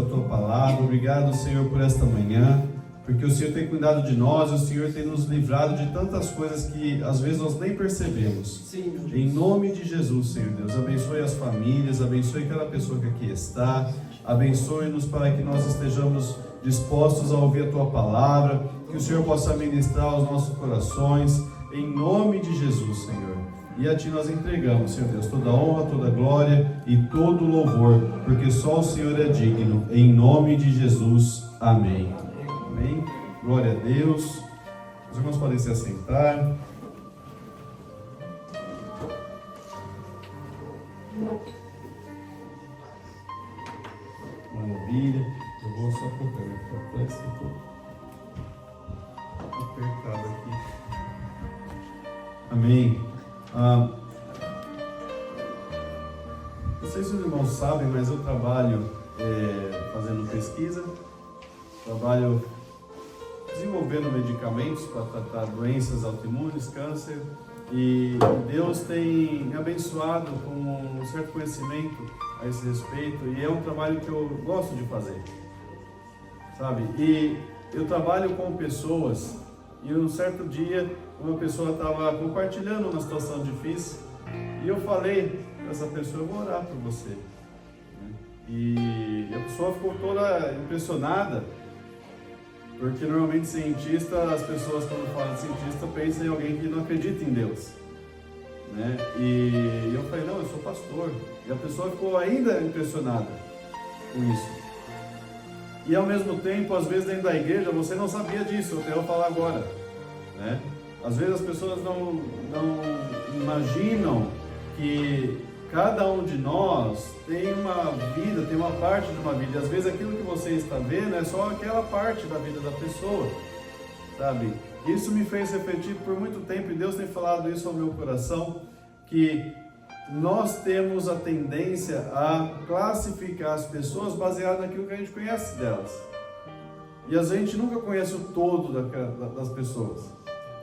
pela Tua palavra, obrigado, Senhor, por esta manhã, porque o Senhor tem cuidado de nós, o Senhor tem nos livrado de tantas coisas que às vezes nós nem percebemos. Sim, meu Deus. Em nome de Jesus, Senhor Deus, abençoe as famílias, abençoe cada pessoa que aqui está, abençoe-nos para que nós estejamos dispostos a ouvir a Tua palavra, que o Senhor possa ministrar aos nossos corações, em nome de Jesus, Senhor. E a Ti nós entregamos, Senhor Deus, toda a honra, toda a glória e todo o louvor, porque só o Senhor é digno, em nome de Jesus. Amém. Amém. Glória a Deus. Os irmãos podem se assentar. Maravilha. Eu vou só cortando, parece que eu estou apertado aqui. Amém. Não sei se os irmãos sabem, mas eu trabalho fazendo pesquisa, trabalho desenvolvendo medicamentos para tratar doenças autoimunes, câncer, e Deus tem me abençoado com um certo conhecimento a esse respeito, e é um trabalho que eu gosto de fazer, sabe? E eu trabalho com pessoas, e um certo dia uma pessoa estava compartilhando uma situação difícil, e eu falei para essa pessoa: eu vou orar por você. E a pessoa ficou toda impressionada, porque normalmente cientista, as pessoas quando falam de cientista pensam em alguém que não acredita em Deus, né? E eu falei: não, eu sou pastor. E a pessoa ficou ainda impressionada com isso. E ao mesmo tempo, às vezes dentro da igreja, você não sabia disso, até eu falar agora, né? Às vezes as pessoas não imaginam que cada um de nós tem uma vida, tem uma parte de uma vida. E às vezes aquilo que você está vendo é só aquela parte da vida da pessoa, sabe? Isso me fez refletir por muito tempo, e Deus tem falado isso ao meu coração, que nós temos a tendência a classificar as pessoas baseado naquilo que a gente conhece delas. E a gente nunca conhece o todo das pessoas,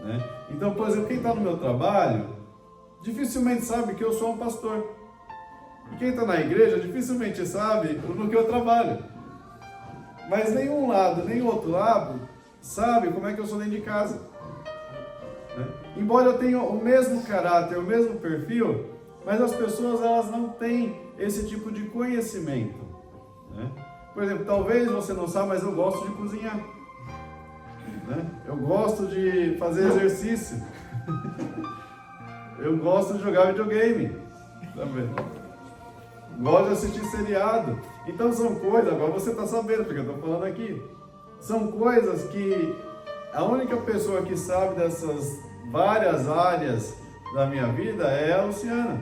né? Então, por exemplo, quem está no meu trabalho dificilmente sabe que eu sou um pastor. E quem está na igreja dificilmente sabe no que eu trabalho. Mas nenhum lado, nem outro lado sabe como é que eu sou dentro de casa, né? Embora eu tenha o mesmo caráter, o mesmo perfil, mas as pessoas, elas não têm esse tipo de conhecimento, né? Por exemplo, talvez você não saiba, mas eu gosto de cozinhar, né? Eu gosto de fazer exercício. Eu gosto de jogar videogame, tá vendo? Gosto de assistir seriado. Então são coisas, agora você está sabendo, porque eu estou falando aqui. São coisas que a única pessoa que sabe dessas várias áreas da minha vida é a Luciana.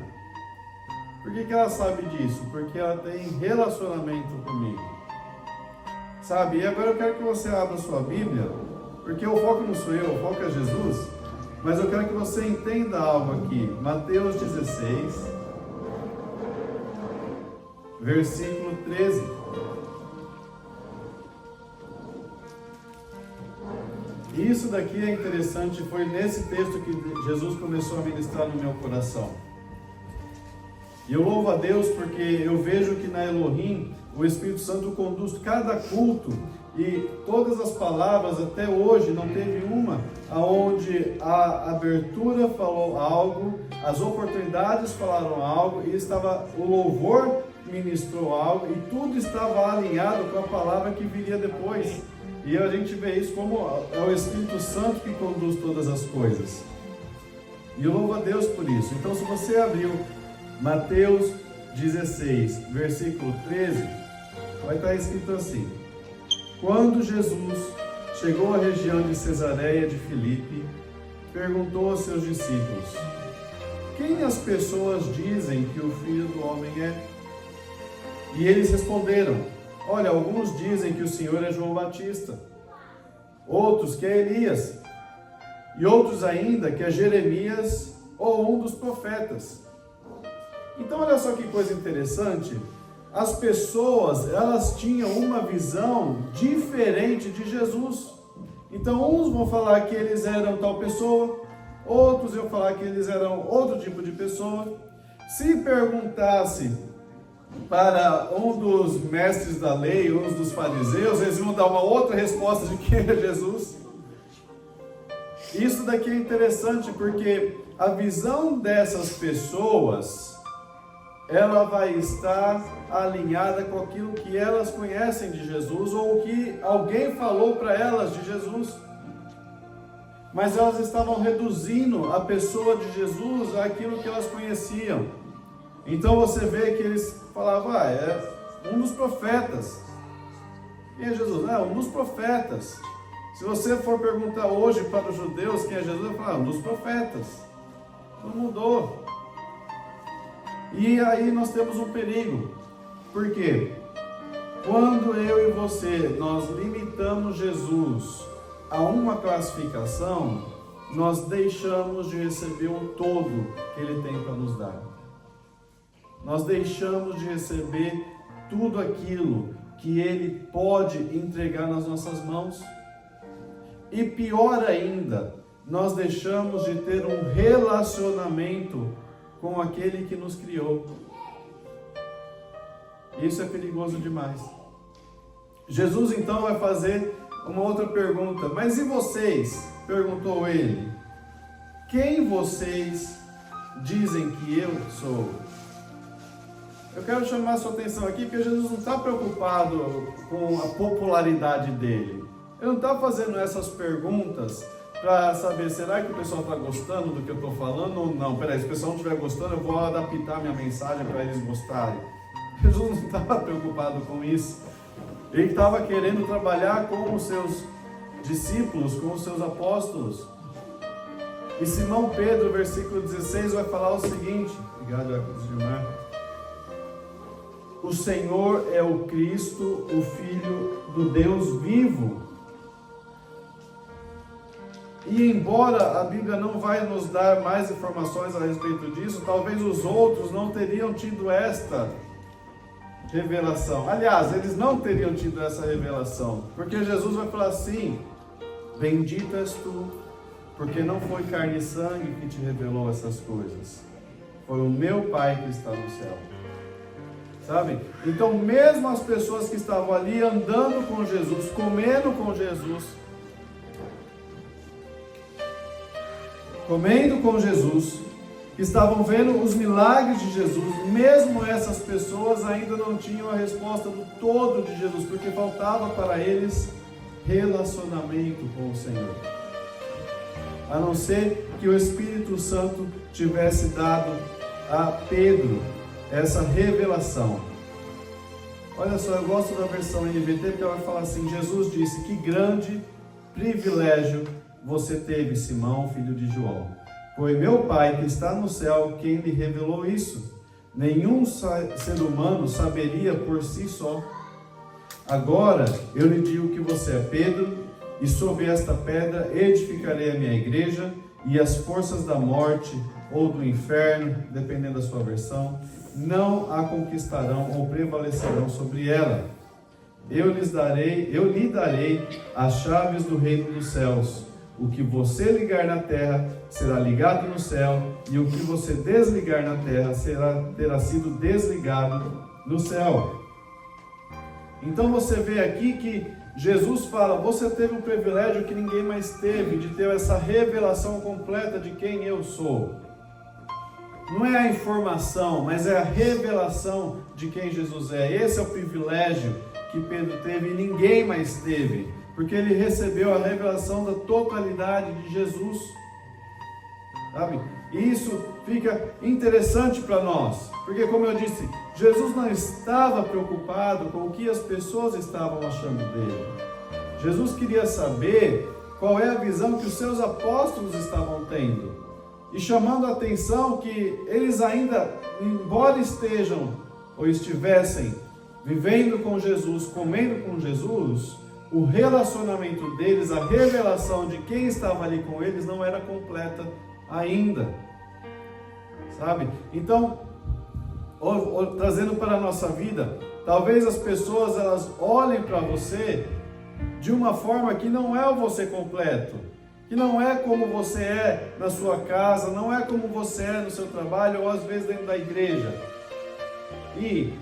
Por que ela sabe disso? Porque ela tem relacionamento comigo, sabe? E agora eu quero que você abra sua Bíblia, porque o foco não sou eu, o foco é Jesus. Mas eu quero que você entenda algo aqui. Mateus 16, versículo 13. Isso daqui é interessante, foi nesse texto que Jesus começou a ministrar no meu coração. E eu louvo a Deus porque eu vejo que na Elohim o Espírito Santo conduz cada culto, e todas as palavras até hoje não teve uma aonde a abertura falou algo, as oportunidades falaram algo, e o louvor ministrou algo, e tudo estava alinhado com a palavra que viria depois. E a gente vê isso como é o Espírito Santo que conduz todas as coisas. E eu louvo a Deus por isso. Então, se você abriu Mateus 16, versículo 13, vai estar escrito assim: quando Jesus chegou à região de Cesareia de Filipe, perguntou aos seus discípulos: quem as pessoas dizem que o Filho do Homem é? E eles responderam: olha, alguns dizem que o Senhor é João Batista, outros que é Elias, e outros ainda que é Jeremias ou um dos profetas. Então olha só que coisa interessante. As pessoas, elas tinham uma visão diferente de Jesus. Então uns vão falar que eles eram tal pessoa, outros vão falar que eles eram outro tipo de pessoa. Se perguntasse para um dos mestres da lei, um dos fariseus, eles iam dar uma outra resposta de quem é Jesus. Isso daqui é interessante porque a visão dessas pessoas, ela vai estar alinhada com aquilo que elas conhecem de Jesus ou o que alguém falou para elas de Jesus. Mas elas estavam reduzindo a pessoa de Jesus àquilo que elas conheciam. Então você vê que eles falavam, é um dos profetas. Quem é Jesus? É um dos profetas. Se você for perguntar hoje para os judeus quem é Jesus, eu falo, um dos profetas. Não mudou. E aí nós temos um perigo. Por quê? Quando eu e você, nós limitamos Jesus a uma classificação, nós deixamos de receber o todo que Ele tem para nos dar. Nós deixamos de receber tudo aquilo que Ele pode entregar nas nossas mãos. E pior ainda, nós deixamos de ter um relacionamento com aquele que nos criou. Isso é perigoso demais. Jesus então vai fazer uma outra pergunta. Mas e vocês? Perguntou ele. Quem vocês dizem que eu sou? Eu quero chamar a sua atenção aqui porque Jesus não está preocupado com a popularidade dele. Ele não está fazendo essas perguntas para saber, será que o pessoal está gostando do que eu estou falando ou não? Peraí, se o pessoal não estiver gostando, eu vou adaptar minha mensagem para eles gostarem. Jesus não estava preocupado com isso. Ele estava querendo trabalhar com os seus discípulos, com os seus apóstolos. E Simão Pedro, versículo 16, vai falar o seguinte. Obrigado, Gilmar. O Senhor é o Cristo, o Filho do Deus vivo. E embora a Bíblia não vai nos dar mais informações a respeito disso, talvez os outros não teriam tido esta revelação. Aliás, eles não teriam tido essa revelação, porque Jesus vai falar assim: bendito és tu, porque não foi carne e sangue que te revelou essas coisas, foi o meu Pai que está no céu. Sabe? Então mesmo as pessoas que estavam ali andando com Jesus, comendo com Jesus, que estavam vendo os milagres de Jesus, mesmo essas pessoas ainda não tinham a resposta do todo de Jesus, porque faltava para eles relacionamento com o Senhor. A não ser que o Espírito Santo tivesse dado a Pedro essa revelação. Olha só, eu gosto da versão NVT, porque ela vai falar assim: Jesus disse, que grande privilégio você teve, Simão, filho de João. Foi meu Pai que está no céu quem lhe revelou isso. Nenhum ser humano saberia por si só. Agora eu lhe digo que você é Pedro, e sobre esta pedra edificarei a minha igreja, e as forças da morte ou do inferno, dependendo da sua versão, não a conquistarão ou prevalecerão sobre ela. Eu lhe darei as chaves do reino dos céus. O que você ligar na terra será ligado no céu, e o que você desligar na terra terá sido desligado no céu. Então você vê aqui que Jesus fala: você teve um privilégio que ninguém mais teve, de ter essa revelação completa de quem eu sou. Não é a informação, mas é a revelação de quem Jesus é. Esse é o privilégio que Pedro teve e ninguém mais teve, porque ele recebeu a revelação da totalidade de Jesus. Sabe? E isso fica interessante para nós, porque, como eu disse, Jesus não estava preocupado com o que as pessoas estavam achando dele. Jesus queria saber qual é a visão que os seus apóstolos estavam tendo, e chamando a atenção que eles ainda, embora estejam ou estivessem vivendo com Jesus, comendo com Jesus, o relacionamento deles, a revelação de quem estava ali com eles não era completa ainda, sabe? Então, trazendo para a nossa vida, talvez as pessoas elas olhem para você de uma forma que não é o você completo, que não é como você é na sua casa, não é como você é no seu trabalho ou às vezes dentro da igreja. E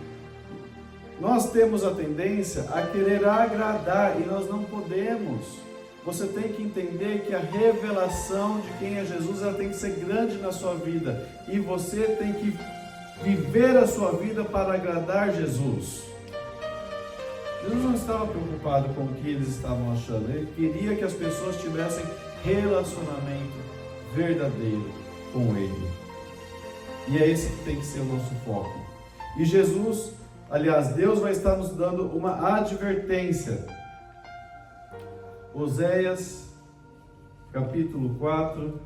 nós temos a tendência a querer agradar e nós não podemos. Você tem que entender que a revelação de quem é Jesus, ela tem que ser grande na sua vida. E você tem que viver a sua vida para agradar Jesus. Jesus não estava preocupado com o que eles estavam achando. Ele queria que as pessoas tivessem relacionamento verdadeiro com Ele. E é esse que tem que ser o nosso foco. E Jesus, aliás, Deus vai estar nos dando uma advertência. Oséias, capítulo 4,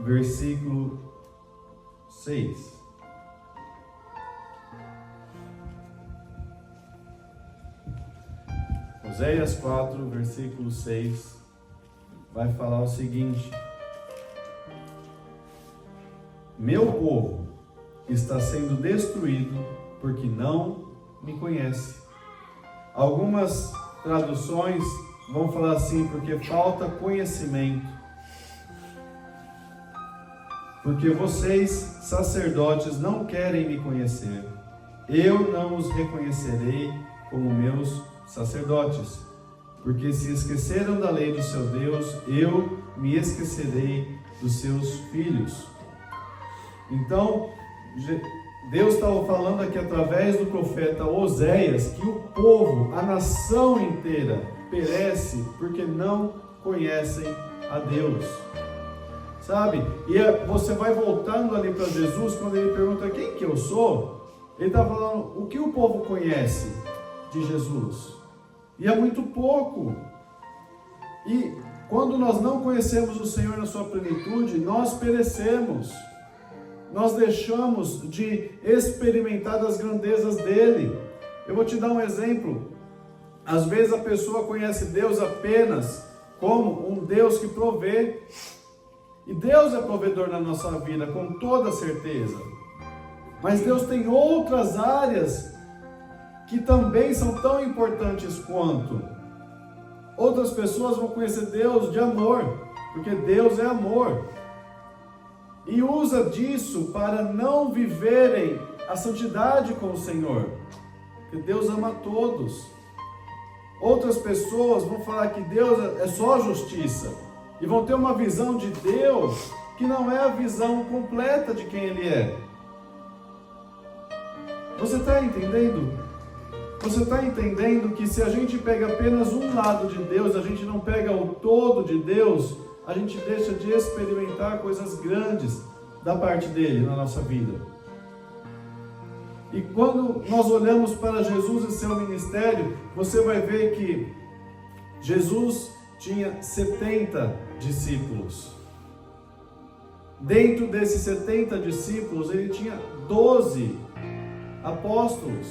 versículo 6. Oséias 4, versículo 6, vai falar o seguinte: meu povo está sendo destruído porque não me conhece. Algumas traduções vão falar assim, porque falta conhecimento. Porque vocês, sacerdotes, não querem me conhecer. Eu não os reconhecerei como meus sacerdotes. Porque se esqueceram da lei do seu Deus, eu me esquecerei dos seus filhos. Então, Deus estava falando aqui através do profeta Oséias que o povo, a nação inteira, perece porque não conhecem a Deus. Sabe? E você vai voltando ali para Jesus, quando ele pergunta quem que eu sou, ele está falando o que o povo conhece de Jesus. E é muito pouco. E quando nós não conhecemos o Senhor na sua plenitude, nós perecemos. Nós deixamos de experimentar das grandezas dele. Eu vou te dar um exemplo. Às vezes a pessoa conhece Deus apenas como um Deus que provê. E Deus é provedor na nossa vida, com toda certeza. Mas Deus tem outras áreas que também são tão importantes quanto. Outras pessoas vão conhecer Deus de amor, porque Deus é amor. E usa disso para não viverem a santidade com o Senhor, porque Deus ama todos. Outras pessoas vão falar que Deus é só justiça, e vão ter uma visão de Deus que não é a visão completa de quem Ele é. Você está entendendo? Você está entendendo que se a gente pega apenas um lado de Deus, a gente não pega o todo de Deus, a gente deixa de experimentar coisas grandes da parte dele na nossa vida. E quando nós olhamos para Jesus e seu ministério, você vai ver que Jesus tinha 70 discípulos. Dentro desses 70 discípulos, ele tinha 12 apóstolos,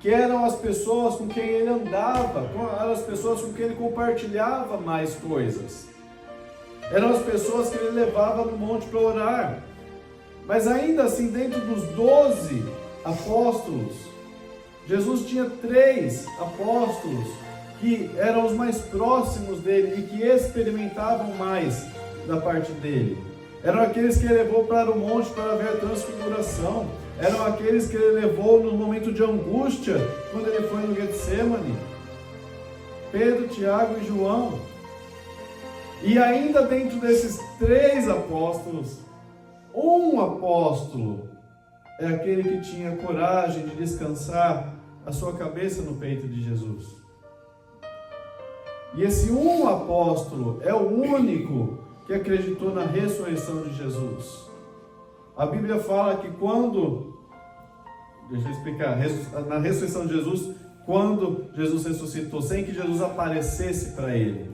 que eram as pessoas com quem ele andava, eram as pessoas com quem ele compartilhava mais coisas. Eram as pessoas que ele levava no monte para orar. Mas ainda assim, dentro dos 12 apóstolos, Jesus tinha 3 apóstolos que eram os mais próximos dele e que experimentavam mais da parte dele. Eram aqueles que ele levou para o monte para ver a transfiguração. Eram aqueles que ele levou no momento de angústia, quando ele foi no Getsemane. Pedro, Tiago e João. E ainda dentro desses 3 apóstolos, um apóstolo é aquele que tinha coragem de descansar a sua cabeça no peito de Jesus. E esse um apóstolo é o único que acreditou na ressurreição de Jesus. A Bíblia fala que deixa eu explicar, na ressurreição de Jesus, quando Jesus ressuscitou, sem que Jesus aparecesse para ele.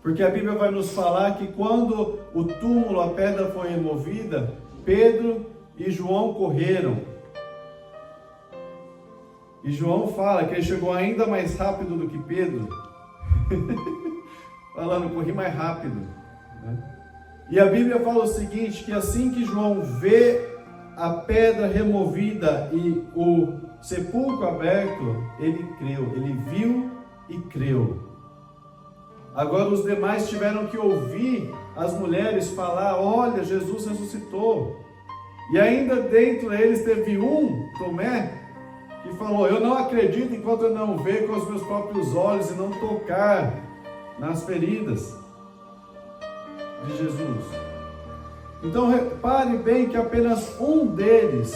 Porque a Bíblia vai nos falar que quando o túmulo, a pedra foi removida, Pedro e João correram. E João fala que ele chegou ainda mais rápido do que Pedro. Falando, corri mais rápido, né? E a Bíblia fala o seguinte, que assim que João vê a pedra removida e o sepulcro aberto, ele creu, ele viu e creu. Agora os demais tiveram que ouvir as mulheres falar: olha, Jesus ressuscitou. E ainda dentro deles teve Tomé, que falou: eu não acredito enquanto eu não ver com os meus próprios olhos e não tocar nas feridas de Jesus. Então repare bem que apenas um deles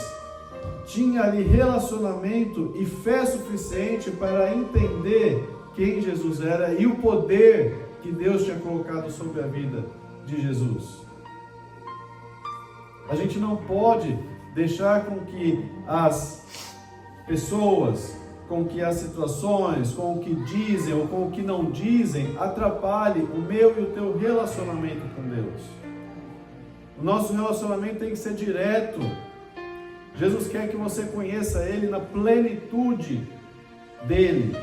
tinha ali relacionamento e fé suficiente para entender quem Jesus era e o poder que Deus tinha colocado sobre a vida de Jesus. A gente não pode deixar com que as pessoas, com que as situações, com o que dizem ou com o que não dizem, atrapalhe o meu e o teu relacionamento com Deus. O nosso relacionamento tem que ser direto. Jesus quer que você conheça Ele na plenitude dEle,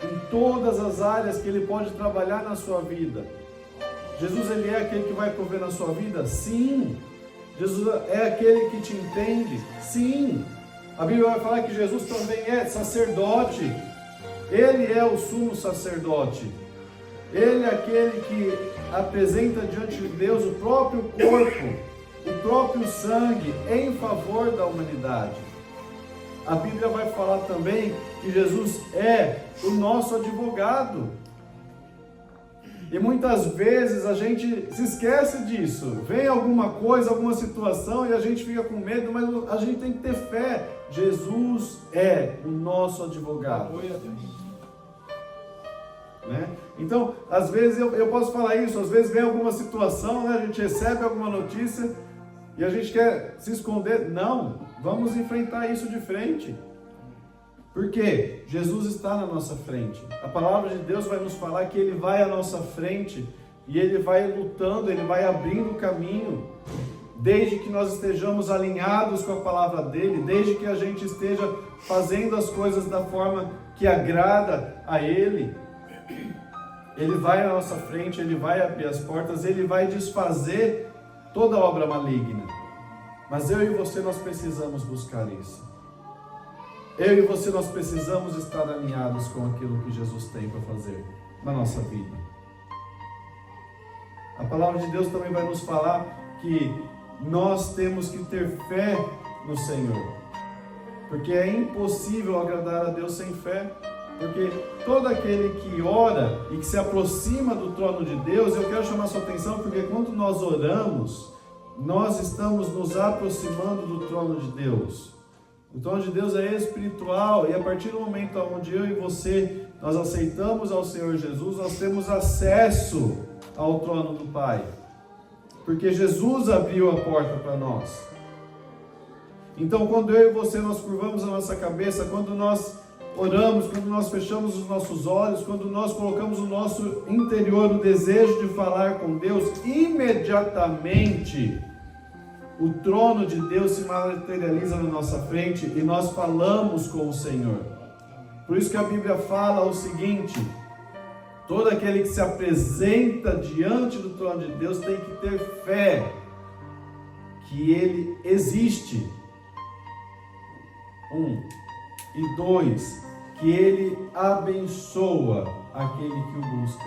em todas as áreas que Ele pode trabalhar na sua vida. Jesus, Ele é aquele que vai prover na sua vida? Sim. Jesus é aquele que te entende? Sim. A Bíblia vai falar que Jesus também é sacerdote. Ele é o sumo sacerdote. Ele é aquele que apresenta diante de Deus o próprio corpo, o próprio sangue em favor da humanidade. A Bíblia vai falar também que Jesus é o nosso advogado. E muitas vezes a gente se esquece disso. Vem alguma coisa, alguma situação e a gente fica com medo, mas a gente tem que ter fé. Jesus é o nosso advogado. Né? Então, às vezes eu posso falar isso, às vezes vem alguma situação, né? A gente recebe alguma notícia e a gente quer se esconder. Não, vamos enfrentar isso de frente. Porque Jesus está na nossa frente. A palavra de Deus vai nos falar que Ele vai à nossa frente e Ele vai lutando, Ele vai abrindo o caminho, desde que nós estejamos alinhados com a palavra dEle, desde que a gente esteja fazendo as coisas da forma que agrada a Ele. Ele vai à nossa frente, Ele vai abrir as portas, Ele vai desfazer toda obra maligna. Mas eu e você, nós precisamos buscar isso. Eu e você, nós precisamos estar alinhados com aquilo que Jesus tem para fazer na nossa vida. A palavra de Deus também vai nos falar que nós temos que ter fé no Senhor. Porque é impossível agradar a Deus sem fé. Porque todo aquele que ora e que se aproxima do trono de Deus, eu quero chamar sua atenção, porque quando nós oramos, nós estamos nos aproximando do trono de Deus. O trono de Deus é espiritual, e a partir do momento onde eu e você, nós aceitamos ao Senhor Jesus, nós temos acesso ao trono do Pai. Porque Jesus abriu a porta para nós. Então, quando eu e você, nós curvamos a nossa cabeça, quando nós oramos, quando nós fechamos os nossos olhos, quando nós colocamos no nosso interior o desejo de falar com Deus, imediatamente o trono de Deus se materializa na nossa frente e nós falamos com o Senhor. Por isso que a Bíblia fala o seguinte: todo aquele que se apresenta diante do trono de Deus tem que ter fé que Ele existe. 1. E 2, que Ele abençoa aquele que o busca.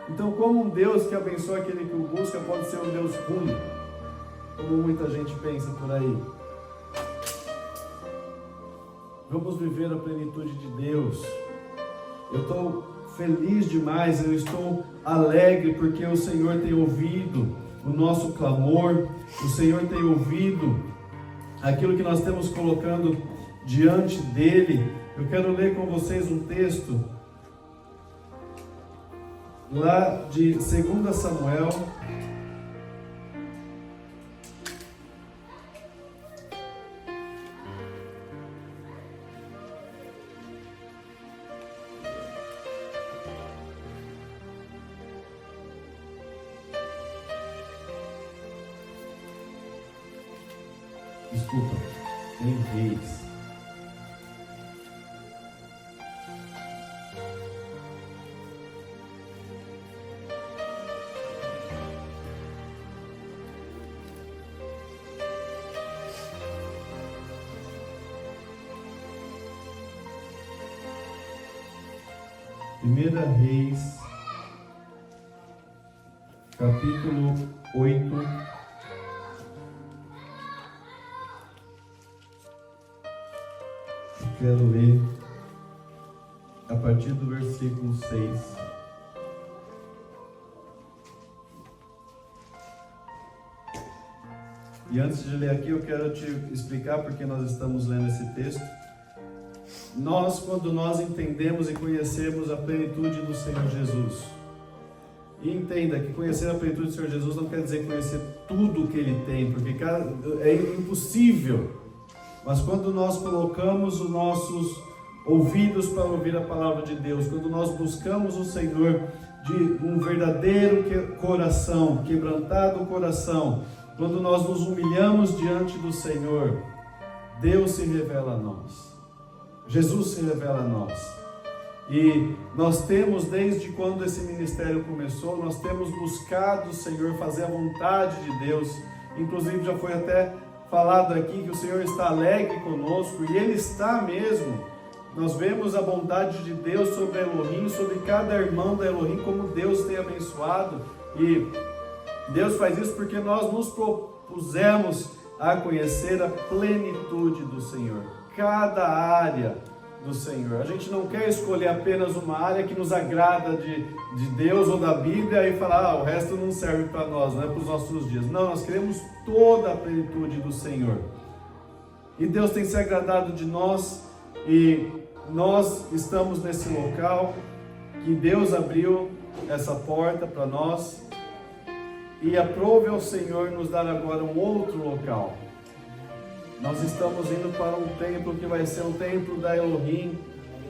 Então, como um Deus que abençoa aquele que o busca pode ser um Deus ruim, como muita gente pensa por aí? Vamos viver a plenitude de Deus. Eu estou feliz demais, eu estou alegre porque o Senhor tem ouvido o nosso clamor, o Senhor tem ouvido aquilo que nós estamos colocando diante dEle. Eu quero ler com vocês um texto lá de 2 Samuel, em Reis. Primeira Reis, capítulo 8, quero ler a partir do versículo 6. E antes de ler aqui, eu quero te explicar porque nós estamos lendo esse texto. Quando nós entendemos e conhecemos a plenitude do Senhor Jesus, e entenda que conhecer a plenitude do Senhor Jesus não quer dizer conhecer tudo o que Ele tem, porque é impossível. Mas quando nós colocamos os nossos ouvidos para ouvir a palavra de Deus, quando nós buscamos o Senhor de um verdadeiro coração, quebrantado coração, quando nós nos humilhamos diante do Senhor, Deus se revela a nós. Jesus se revela a nós. E nós temos, desde quando esse ministério começou, nós temos buscado o Senhor, fazer a vontade de Deus. Inclusive já foi até falado aqui que o Senhor está alegre conosco, e Ele está mesmo. Nós vemos a bondade de Deus sobre a Elohim, sobre cada irmão da Elohim, como Deus tem abençoado. E Deus faz isso porque nós nos propusemos a conhecer a plenitude do Senhor, cada área do Senhor. A gente não quer escolher apenas uma área que nos agrada de Deus ou da Bíblia e falar, o resto não serve para nós, não é para os nossos dias. Não, nós queremos toda a plenitude do Senhor. E Deus tem se agradado de nós, e nós estamos nesse local que Deus abriu essa porta para nós, e aprove ao Senhor nos dar agora um outro local. Nós estamos indo para um templo que vai ser um templo da Elohim,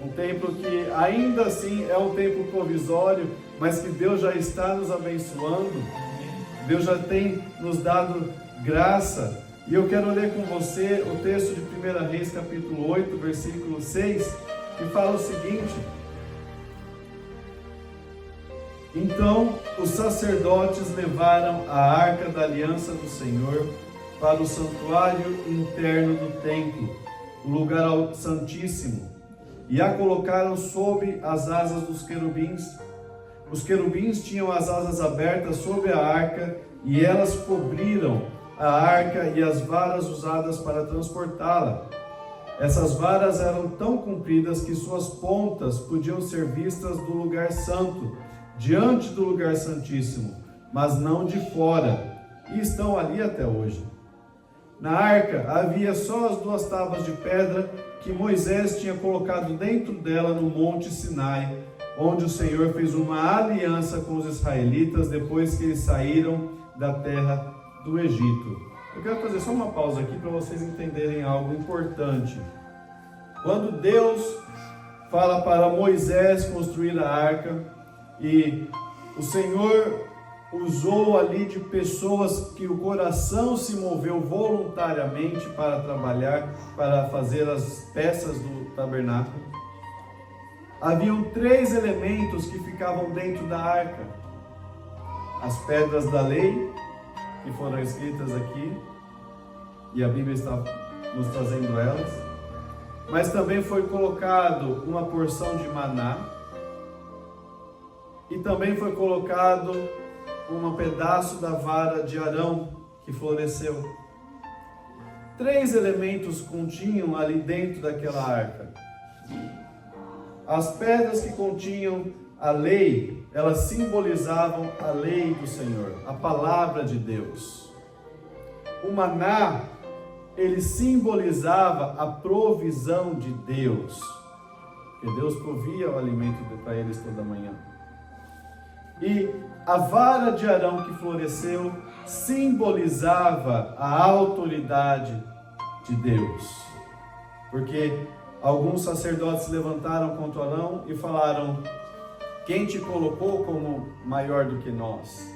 um templo que ainda assim é um templo provisório, mas que Deus já está nos abençoando, Deus já tem nos dado graça. E eu quero ler com você o texto de 1 Reis, capítulo 8, versículo 6, que fala o seguinte: Então os sacerdotes levaram a arca da aliança do Senhor para o santuário interno do templo, o lugar santíssimo, e a colocaram sob as asas dos querubins. Os querubins tinham as asas abertas sobre a arca, e elas cobriram a arca e as varas usadas para transportá-la. Essas varas eram tão compridas que suas pontas podiam ser vistas do lugar santo, diante do lugar santíssimo, mas não de fora, e estão ali até hoje. Na arca havia só as 2 tábuas de pedra que Moisés tinha colocado dentro dela no monte Sinai, onde o Senhor fez uma aliança com os israelitas depois que eles saíram da terra do Egito. Eu quero fazer só uma pausa aqui para vocês entenderem algo importante. Quando Deus fala para Moisés construir a arca, e o Senhor usou ali de pessoas que o coração se moveu voluntariamente para trabalhar, para fazer as peças do tabernáculo, haviam 3 elementos que ficavam dentro da arca: as pedras da lei, que foram escritas aqui, e a Bíblia está nos trazendo elas, mas também foi colocado uma porção de maná, e também foi colocado um pedaço da vara de Arão que floresceu. 3 elementos continham ali dentro daquela arca. As pedras que continham a lei, elas simbolizavam a lei do Senhor, a palavra de Deus. O maná, ele simbolizava a provisão de Deus, porque Deus provia o alimento para eles toda manhã. E a vara de Arão que floresceu simbolizava a autoridade de Deus, porque alguns sacerdotes se levantaram contra Arão e falaram: quem te colocou como maior do que nós?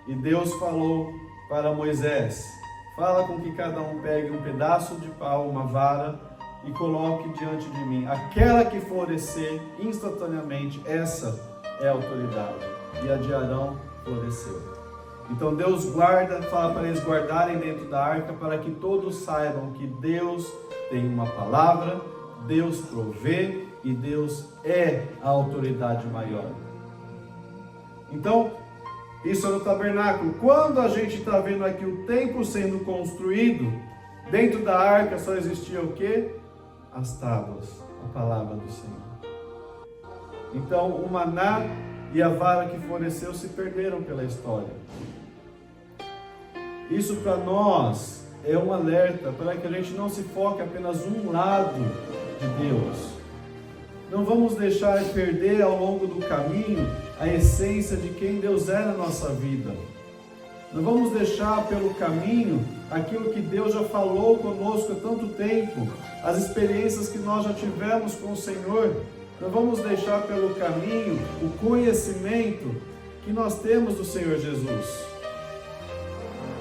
E Deus falou para Moisés: fala com que cada um pegue um pedaço de pau, uma vara, e coloque diante de mim. Aquela que florescer instantaneamente, essa é a autoridade. E a de Arão floresceu. Então Deus fala para eles guardarem dentro da arca, para que todos saibam que Deus tem uma palavra, Deus provê e Deus é a autoridade maior. Então, Isso é no tabernáculo. Quando a gente está vendo aqui o templo sendo construído, dentro da arca só existia o quê? As tábuas, a palavra do Senhor. Então o maná e a vara que floresceu se perderam pela história. Isso para nós é um alerta para que a gente não se foque apenas um lado de Deus. Não vamos deixar perder ao longo do caminho a essência de quem Deus é na nossa vida. Não vamos deixar pelo caminho aquilo que Deus já falou conosco há tanto tempo, as experiências que nós já tivemos com o Senhor. Não vamos deixar pelo caminho o conhecimento que nós temos do Senhor Jesus.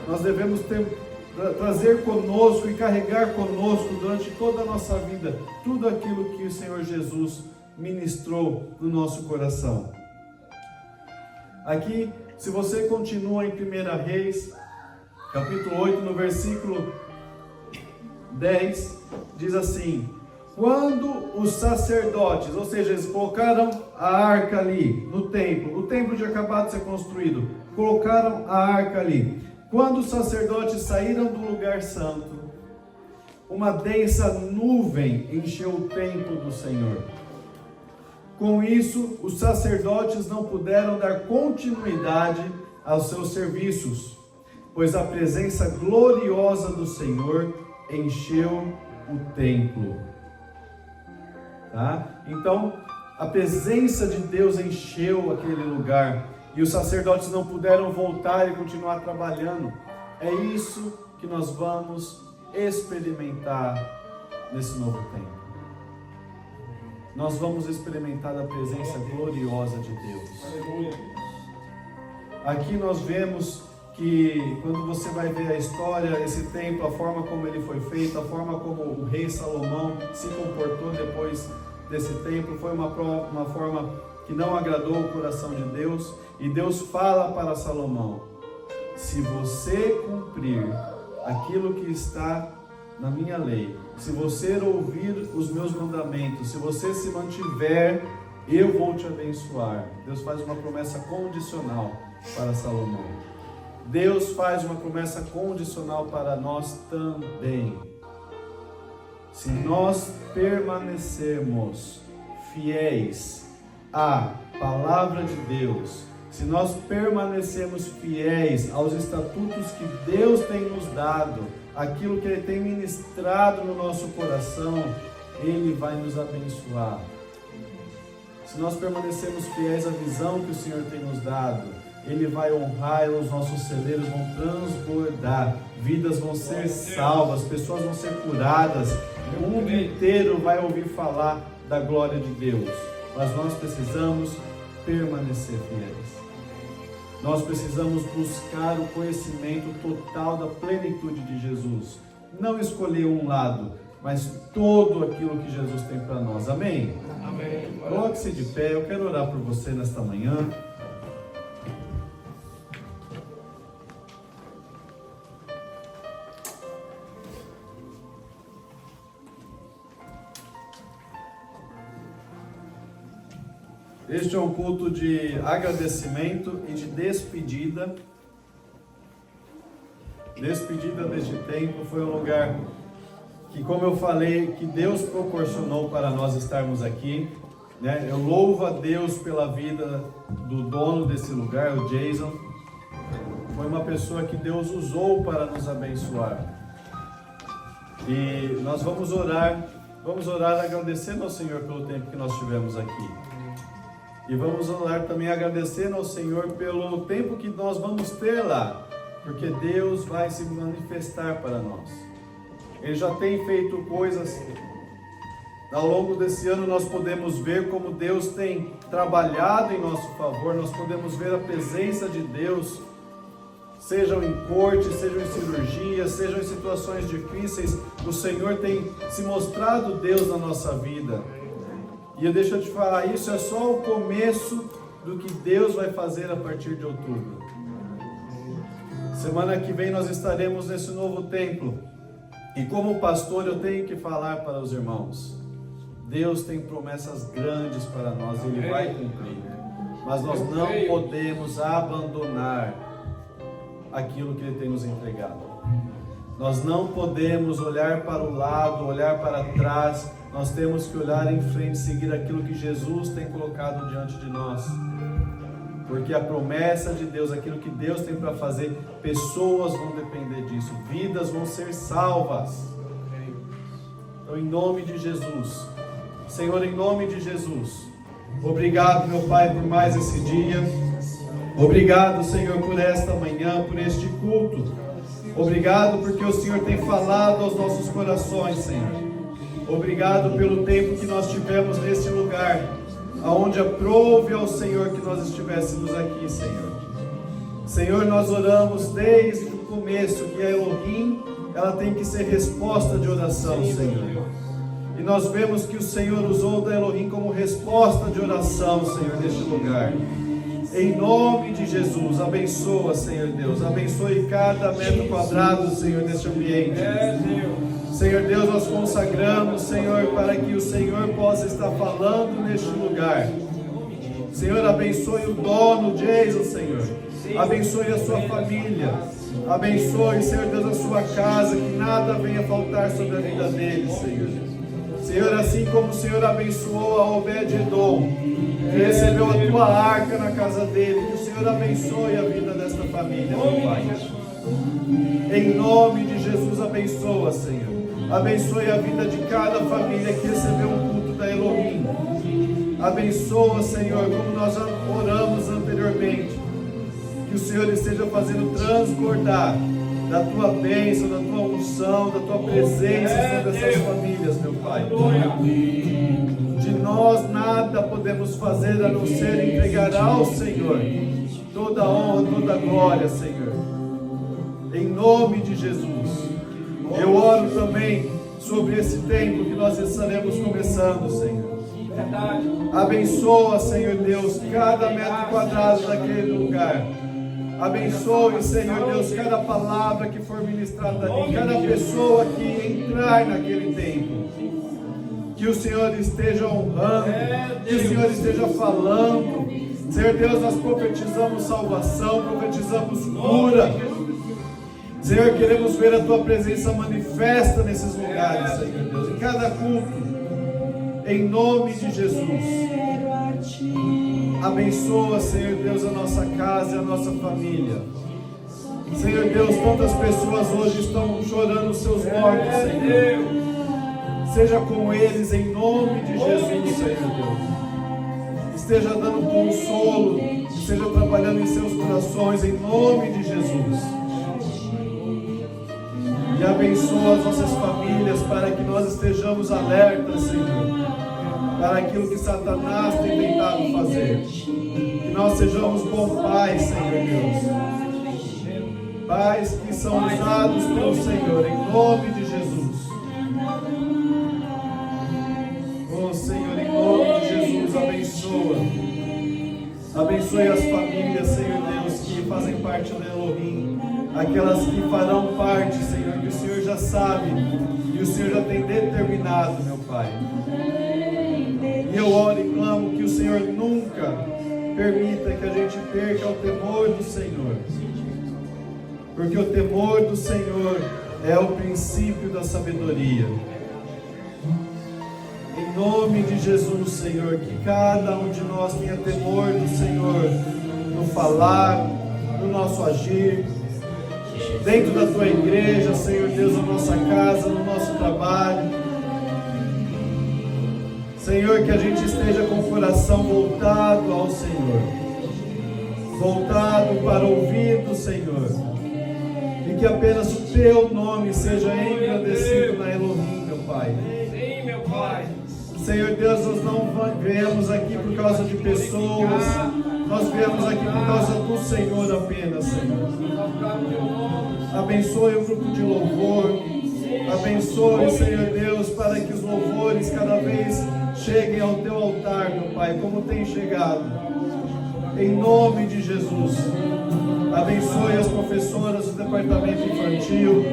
Nós devemos trazer conosco e carregar conosco durante toda a nossa vida tudo aquilo que o Senhor Jesus ministrou no nosso coração. Aqui, se você continua em 1 Reis, capítulo 8, no versículo 10, diz assim: quando os sacerdotes, ou seja, eles colocaram a arca ali no templo, o templo tinha acabado de ser construído, colocaram a arca ali. Quando os sacerdotes saíram do lugar santo, uma densa nuvem encheu o templo do Senhor. Com isso, os sacerdotes não puderam dar continuidade aos seus serviços, pois a presença gloriosa do Senhor encheu o templo. Tá? Então, a presença de Deus encheu aquele lugar. E os sacerdotes não puderam voltar e continuar trabalhando. É isso que nós vamos experimentar nesse novo tempo. Nós vamos experimentar a presença gloriosa de Deus. Aqui nós vemos que quando você vai ver a história, esse templo, a forma como ele foi feito, a forma como o rei Salomão se comportou depois desse templo, foi uma forma que não agradou o coração de Deus. E Deus fala para Salomão: se você cumprir aquilo que está na minha lei, se você ouvir os meus mandamentos, se você se mantiver, eu vou te abençoar. Deus faz uma promessa condicional para Salomão. Deus faz uma promessa condicional para nós também. Se nós permanecermos fiéis à palavra de Deus, se nós permanecermos fiéis aos estatutos que Deus tem nos dado, aquilo que Ele tem ministrado no nosso coração, Ele vai nos abençoar. Se nós permanecermos fiéis à visão que o Senhor tem nos dado, Ele vai honrar, os nossos celeiros vão transbordar, vidas vão ser salvas, pessoas vão ser curadas, o mundo inteiro vai ouvir falar da glória de Deus. Mas nós precisamos permanecer fiéis. Nós precisamos buscar o conhecimento total da plenitude de Jesus. Não escolher um lado, mas todo aquilo que Jesus tem para nós. Amém? Amém. Coloque-se de pé, eu quero orar por você nesta manhã. Este é um culto de agradecimento e de despedida. Despedida deste tempo. Foi um lugar que, como eu falei, que Deus proporcionou para nós estarmos aqui, né? Eu louvo a Deus pela vida do dono desse lugar, o Jason. Foi uma pessoa que Deus usou para nos abençoar. E nós vamos orar agradecendo ao Senhor pelo tempo que nós tivemos aqui. E vamos orar também agradecendo ao Senhor pelo tempo que nós vamos ter lá, porque Deus vai se manifestar para nós. Ele já tem feito coisas. Ao longo desse ano nós podemos ver como Deus tem trabalhado em nosso favor, nós podemos ver a presença de Deus, sejam em corte, sejam em cirurgia, sejam em situações difíceis. O Senhor tem se mostrado Deus na nossa vida. E deixa eu te falar, isso é só o começo do que Deus vai fazer a partir de outubro. Semana que vem nós estaremos nesse novo templo. E como pastor eu tenho que falar para os irmãos: Deus tem promessas grandes para nós, Ele vai cumprir. mas nós não podemos abandonar aquilo que Ele tem nos entregado. Nós não podemos olhar para o lado, olhar para trás. Nós temos que olhar em frente, seguir aquilo que Jesus tem colocado diante de nós. Porque a promessa de Deus, aquilo que Deus tem para fazer, pessoas vão depender disso, vidas vão ser salvas. Então, em nome de Jesus, Senhor, em nome de Jesus, obrigado, meu Pai, por mais esse dia. Obrigado, Senhor, por esta manhã, por este culto. Obrigado porque o Senhor tem falado aos nossos corações, Senhor. Obrigado pelo tempo que nós tivemos neste lugar, aonde aprove ao Senhor que nós estivéssemos aqui, Senhor. Senhor, nós oramos desde o começo que a Elohim, ela tem que ser resposta de oração, Senhor. E nós vemos que o Senhor usou da Elohim como resposta de oração, Senhor, neste lugar. Em nome de Jesus, abençoa, Senhor Deus, abençoe cada metro quadrado, Senhor, deste ambiente. Senhor Deus, nós consagramos, Senhor, para que o Senhor possa estar falando neste lugar. Senhor, abençoe o dono, Jason, Senhor. Abençoe a sua família. Abençoe, Senhor Deus, a sua casa, que nada venha faltar sobre a vida dele, Senhor. Senhor, assim como o Senhor abençoou a Obed-Edom, que recebeu a tua arca na casa dele, que o Senhor abençoe a vida desta família, meu Pai. Em nome de Jesus, abençoa, Senhor. Abençoe a vida de cada família que recebeu um culto da Elohim. Abençoa, Senhor, como nós oramos anteriormente, que o Senhor esteja fazendo transbordar da tua bênção, da tua unção, da tua presença sobre essas famílias, meu Pai. De nós nada podemos fazer a não ser entregar ao Senhor toda a honra, toda a glória, Senhor. Em nome de Jesus. Eu oro também sobre esse tempo que nós estaremos começando, Senhor. Abençoa, Senhor Deus, cada metro quadrado daquele lugar. Abençoe, Senhor Deus, cada palavra que for ministrada ali, cada pessoa que entrar naquele tempo. Que o Senhor esteja honrando, que o Senhor esteja falando. Senhor Deus, nós profetizamos salvação, profetizamos cura. Senhor, queremos ver a tua presença manifesta nesses lugares, Senhor Deus, em cada culto. Em nome de Jesus. Abençoa, Senhor Deus, a nossa casa e a nossa família. Senhor Deus, tantas pessoas hoje estão chorando os seus mortos, Senhor. Seja com eles em nome de Jesus, Senhor Deus. Esteja dando consolo, esteja trabalhando em seus corações em nome de Jesus. E abençoa as nossas famílias para que nós estejamos alertas, Senhor, para aquilo que Satanás tem tentado fazer. Que nós sejamos bons pais, Senhor Deus. Pais que são usados pelo Senhor, em nome de Jesus. Oh Senhor, em nome de Jesus, abençoa. Abençoe as famílias, Senhor Deus, que fazem parte da Elohim. Aquelas que farão parte, Senhor, que o Senhor já sabe e o Senhor já tem determinado, meu Pai. E eu oro e clamo que o Senhor nunca permita que a gente perca o temor do Senhor. Porque o temor do Senhor é o princípio da sabedoria. Em nome de Jesus, Senhor, que cada um de nós tenha temor do Senhor no falar, no nosso agir, dentro da tua igreja, Senhor Deus, na nossa casa, no nosso trabalho. Senhor, que a gente esteja com o coração voltado ao Senhor, voltado para ouvir do Senhor, e que apenas o teu nome seja engrandecido na Elohim, meu Pai. Sim, meu Pai. Senhor Deus, nós não viemos aqui por causa de pessoas, nós viemos aqui por causa do Senhor apenas, Senhor. Abençoe o grupo de louvor, abençoe, Senhor Deus, para que os louvores cada vez cheguem ao teu altar, meu Pai, como tem chegado. Em nome de Jesus, abençoe as professoras do departamento infantil,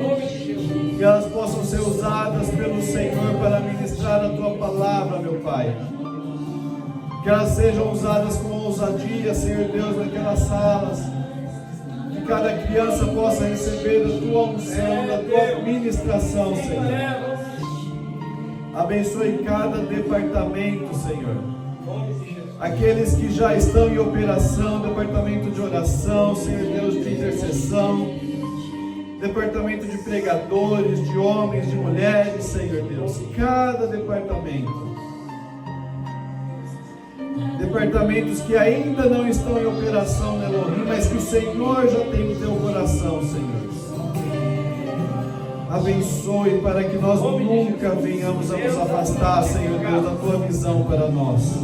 que elas possam ser usadas pelo Senhor para ministrar a tua palavra, meu Pai. que elas sejam usadas com ousadia, Senhor Deus, naquelas salas, que cada criança possa receber a tua unção, da tua ministração, Senhor. Abençoe cada departamento, Senhor. Aqueles que já estão em operação, departamento de oração, Senhor Deus, de intercessão, departamento de pregadores, de homens, de mulheres, Senhor Deus, cada departamento. Departamentos que ainda não estão em operação, Elohim, mas que o Senhor já tem no teu coração, Senhor. Abençoe para que nós nunca venhamos a nos afastar, Senhor Deus, da tua visão para nós.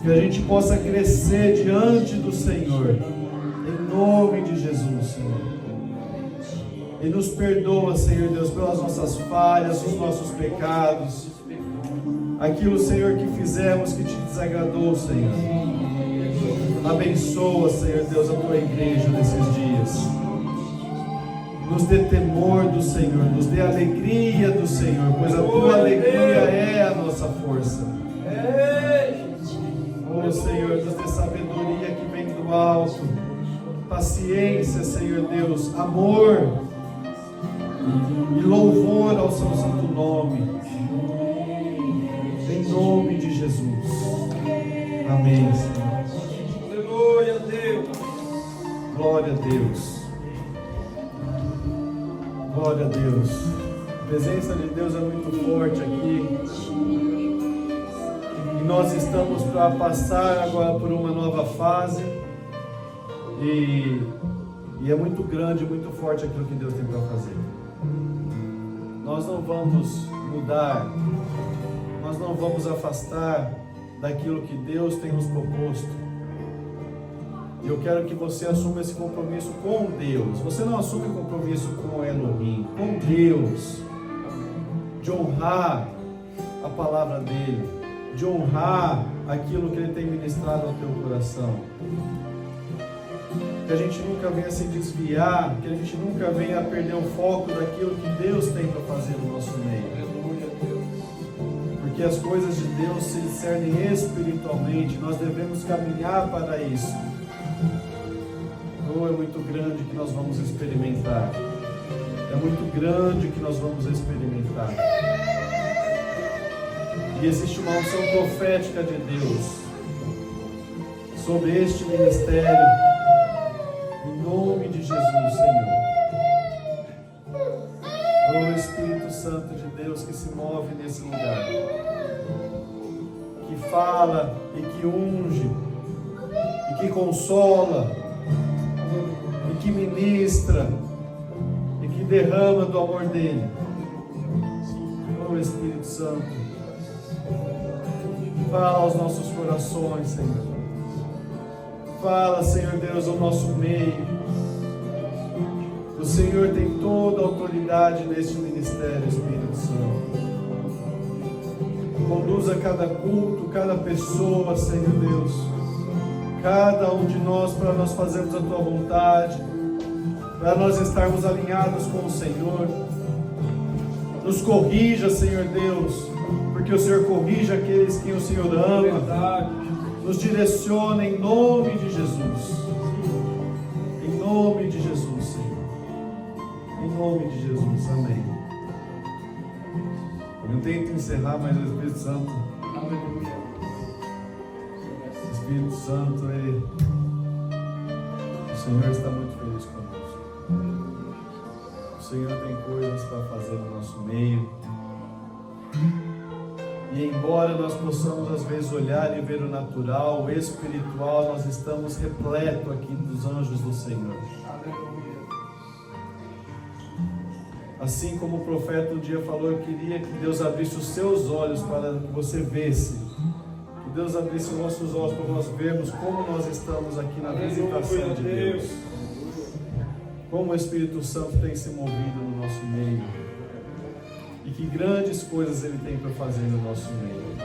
Que a gente possa crescer diante do Senhor, em nome de Jesus, Senhor. E nos perdoa, Senhor Deus, pelas nossas falhas, os nossos pecados, aquilo, Senhor, que fizemos que te desagradou, Senhor. Abençoa, Senhor Deus, a tua igreja nesses dias. Nos dê temor do Senhor, nos dê alegria do Senhor, pois a tua alegria é a nossa força. Oh, Senhor, nos dê sabedoria que vem do alto, paciência, Senhor Deus, amor e louvor ao seu santo nome. Em nome de Jesus. Amém, Senhor. Glória a Deus. Glória a Deus. Glória a Deus. A presença de Deus é muito forte aqui. E nós estamos para passar agora por uma nova fase. E é muito grande, muito forte aquilo que Deus tem para fazer. Nós não vamos mudar, nós não vamos afastar daquilo que Deus tem nos proposto. E eu quero que você assuma esse compromisso com Deus. Você não assume compromisso com Elohim, com Deus, de honrar a palavra dele, de honrar aquilo que ele tem ministrado ao teu coração. Que a gente nunca venha se desviar, que a gente nunca venha perder o foco daquilo que Deus tem para fazer no nosso meio. Porque as coisas de Deus se discernem espiritualmente, nós devemos caminhar para isso. Oh, é muito grande que nós vamos experimentar. É muito grande que nós vamos experimentar. E existe uma unção profética de Deus sobre este ministério. Em nome de Jesus, Senhor. Oh, Espírito Santo de Deus que se move nesse lugar, que fala e que unge, e que consola, e que ministra, e que derrama do amor dele. Oh, Espírito Santo, fala aos nossos corações, Senhor. Fala, Senhor Deus, ao nosso meio. O Senhor tem toda a autoridade neste ministério, Espírito Santo. Conduza cada culto, cada pessoa, Senhor Deus. Cada um de nós, para nós fazermos a Tua vontade, para nós estarmos alinhados com o Senhor. Nos corrija, Senhor Deus, porque o Senhor corrige aqueles que o Senhor ama. Nos direciona em nome de Jesus. Em nome de Jesus, Senhor. Em nome de Jesus. Amém. Eu não tento encerrar, mas o Espírito Santo. Aleluia. O Espírito Santo, o Senhor está muito feliz conosco. O Senhor tem coisas para fazer no nosso meio. E embora nós possamos às vezes olhar e ver o natural, o espiritual, nós estamos repletos aqui dos anjos do Senhor. Assim como o profeta um dia falou, eu queria que Deus abrisse os seus olhos para que você visse. Que Deus abrisse os nossos olhos para nós vermos como nós estamos aqui na visitação de Deus. Como o Espírito Santo tem se movido no nosso meio. E que grandes coisas Ele tem para fazer no nosso meio.